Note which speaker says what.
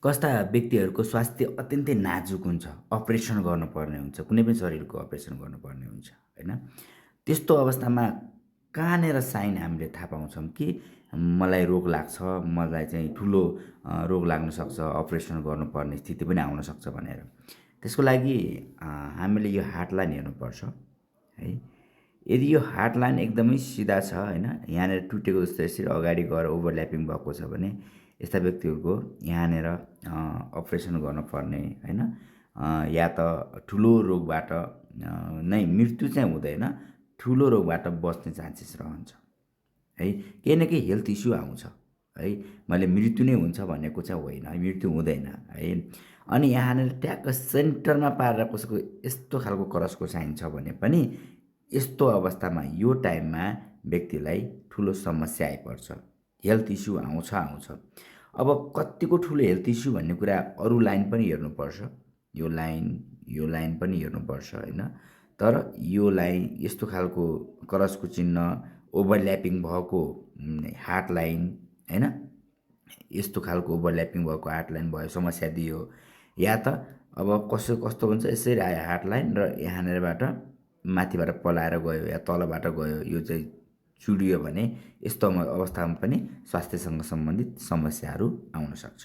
Speaker 1: कस्ता व्यक्तिहरूको स्वास्थ्य अत्यन्तै नाजुक हुन्छ, अपरेसन गर्नुपर्ने हुन्छ, कुनै पनि शरीरको अपरेसन गर्नुपर्ने हुन्छ, होइन? त्यस्तो अवस्थामा कहाँनिर साइन हामीले थाहा पाउँछौँ कि मलाई रोग लाग्छ, मलाई चाहिँ ठुलो रोग लाग्नसक्छ, अपरेसन गर्नुपर्ने स्थिति पनि आउनसक्छ भनेर। त्यसको लागि हामीले यो हार्टलाइन हेर्नुपर्छ, है? यदि यो हार्टलाइन एकदमै सिधा छ, होइन? यहाँनिर टुटेको जस्तो यसरी अगाडि गएर ओभरल्यापिङ भएको छ भने यस्ता व्यक्तिहरूको यहाँनिर अपरेसन गर्नुपर्ने, होइन? या त ठुलो रोगबाट नै मृत्यु चाहिँ हुँदैन, ठुलो रोगबाट बच्ने चान्सेस रहन्छ, है? केही न केही हेल्थ इस्यु आउँछ, है? मैले मृत्यु नै हुन्छ भनेको चाहिँ होइन, मृत्यु हुँदैन, है? अनि यहाँनिर ट्याक्क सेन्टरमा पारेर कसैको यस्तो खालको क्रसको साइन छ भने पनि यस्तो अवस्थामा यो टाइममा व्यक्तिलाई ठुलो समस्या आइपर्छ, हेल्थ इस्यु आउँछ। अब कत्तिको ठुलो हेल्थ इस्यु भन्ने कुरा अरू लाइन पनि हेर्नुपर्छ, यो लाइन पनि हेर्नुपर्छ, होइन? तर यो लाइन यस्तो खालको क्रसको चिन्ह ओभरल्यापिङ भएको हार्ट लाइन, होइन? यस्तो खालको ओभरल्यापिङ भएको हार्ट लाइन भयो, समस्या दियो, या त अब कस्तो हुन्छ यसरी आयो हार्ट लाइन र यहाँनिरबाट माथिबाट पलाएर गयो या तलबाट गयो, यो चाहिँ चुडियो भने यस्तो अवस्थामा पनि स्वास्थ्यसँग सम्बन्धित समस्याहरू आउन सक्छ।